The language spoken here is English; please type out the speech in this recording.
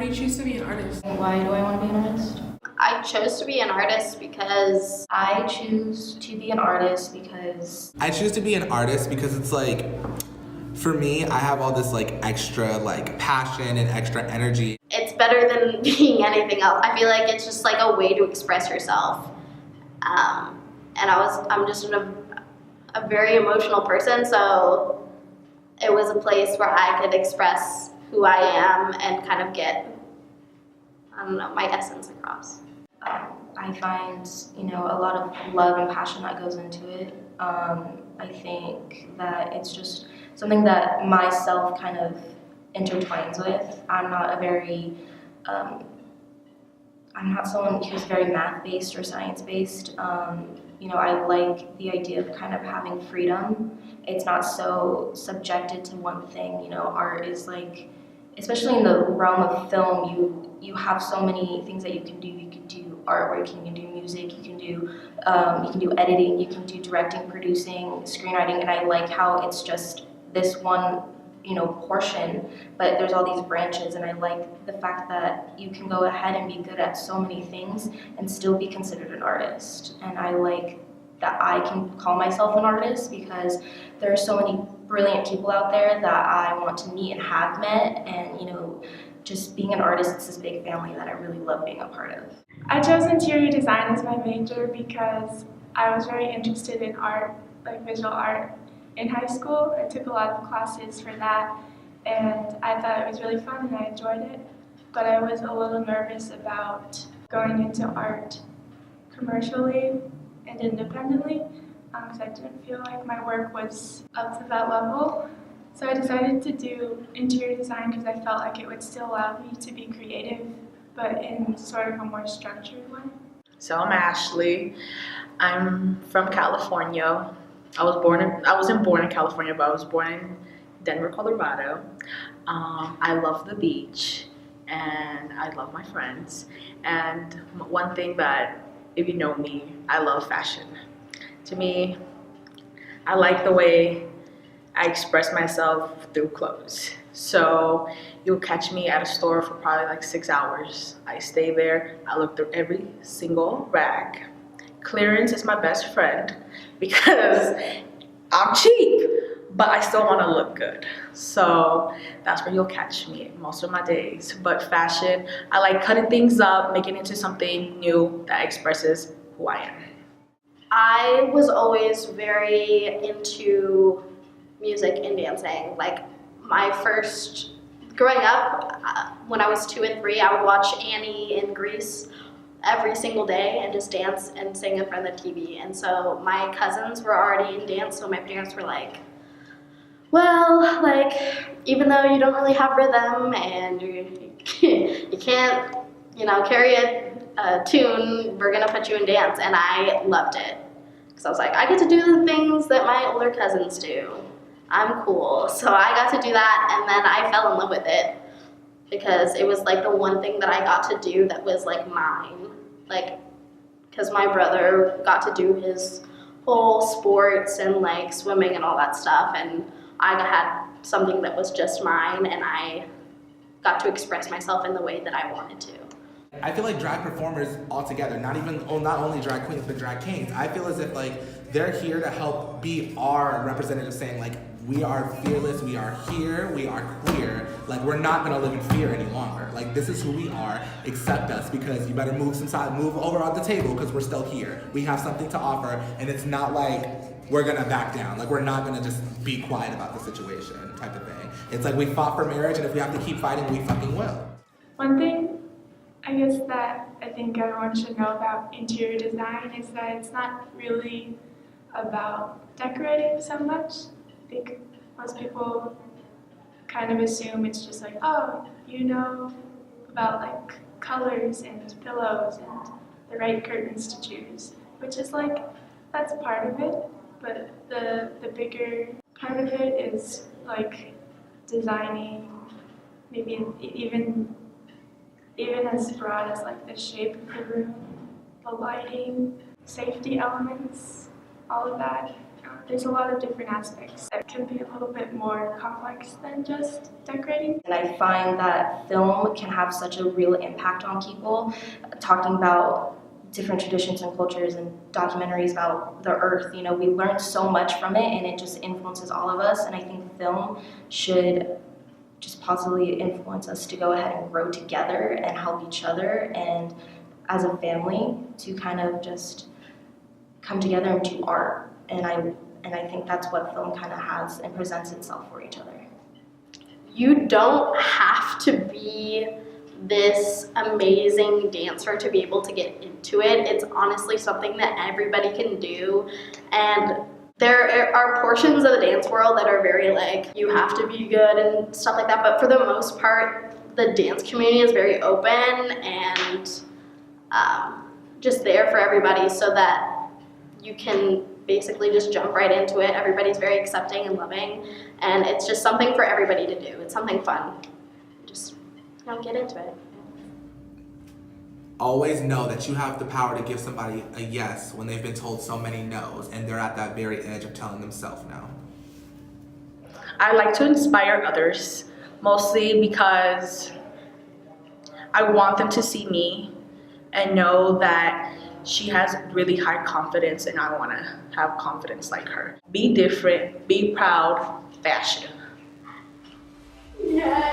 do you choose to be an artist? Why do I want to be an artist? I chose to be an artist because I choose to be an artist because I choose to be an artist because it's like, for me, I have all this like extra like passion and extra energy. it's better than being anything else. I feel like it's just like a way to express yourself. And I'm just a very emotional person, so it was a place where I could express who I am and kind of get, I don't know, my essence across. I find, a lot of love and passion that goes into it. I think that it's just something that myself kind of intertwines with. I'm not someone who's very math-based or science-based. I like the idea of kind of having freedom. It's not so subjected to one thing. Art is like, especially in the realm of film, you have so many things that you can do. You can do artwork, you can do music, you can do editing, you can do directing, producing, screenwriting, and I like how it's just this one portion, but there's all these branches, and I like the fact that you can go ahead and be good at so many things and still be considered an artist. And I like that I can call myself an artist because there are so many brilliant people out there that I want to meet and have met, and just being an artist, it's this big family that I really love being a part of. I chose interior design as my major because I was very interested in art, like visual art. In high school, I took a lot of classes for that, and I thought it was really fun and I enjoyed it. But I was a little nervous about going into art commercially and independently because I didn't feel like my work was up to that level. So I decided to do interior design because I felt like it would still allow me to be creative, but in sort of a more structured way. So I'm Ashley. I'm from California. I wasn't born in California, but I was born in Denver, Colorado. I love the beach and I love my friends. And one thing that, if you know me, I love fashion. To me, I like the way I express myself through clothes. So you'll catch me at a store for probably like 6 hours. I stay there, I look through every single rack. Clearance is my best friend because I'm cheap, but I still want to look good. So that's where you'll catch me most of my days. But fashion, I like cutting things up, making it into something new that expresses who I am. I was always very into music and dancing. Like growing up, when I was 2 and 3, I would watch Annie in Grease every single day and just dance and sing in front of the TV. And so my cousins were already in dance, so my parents were like, well, like, even though you don't really have rhythm and you can't, carry a tune, we're gonna put you in dance. And I loved it. Because I was like, I get to do the things that my older cousins do. I'm cool. So I got to do that, and then I fell in love with it because it was like the one thing that I got to do that was like mine. Like, because my brother got to do his whole sports and like swimming and all that stuff, and I had something that was just mine, and I got to express myself in the way that I wanted to. I feel like drag performers altogether, not only drag queens, but drag kings, I feel as if like they're here to help be our representative, saying like, we are fearless, we are here, we are queer, like we're not gonna live in fear any longer. Like this is who we are, accept us, because you better move over on the table because we're still here. We have something to offer, and it's not like we're gonna back down. Like we're not gonna just be quiet about the situation type of thing. It's like we fought for marriage, and if we have to keep fighting, we fucking will. One thing I guess that I think everyone should know about interior design is that it's not really about decorating so much. I think most people kind of assume it's just like, oh, about like colors and pillows and the right curtains to choose, which is like, that's part of it, but the bigger part of it is like designing, maybe even as broad as like the shape of the room, the lighting, safety elements, all of that. There's a lot of different aspects that can be a little bit more complex than just decorating. And I find that film can have such a real impact on people, talking about different traditions and cultures and documentaries about the earth. You know, we learn so much from it and it just influences all of us. And I think film should just possibly influence us to go ahead and grow together and help each other and as a family to kind of just come together and do art. And I think that's what film kind of has and presents itself for each other. You don't have to be this amazing dancer to be able to get into it. It's honestly something that everybody can do. And there are portions of the dance world that are very like, you have to be good and stuff like that. But for the most part, the dance community is very open and just there for everybody so that you can basically just jump right into it. Everybody's very accepting and loving, and it's just something for everybody to do. It's something fun. Just, get into it. Always know that you have the power to give somebody a yes when they've been told so many no's and they're at that very edge of telling themselves no. I like to inspire others, mostly because I want them to see me and know that she has really high confidence and I want to have confidence like her. Be different, be proud, fashion. Yeah.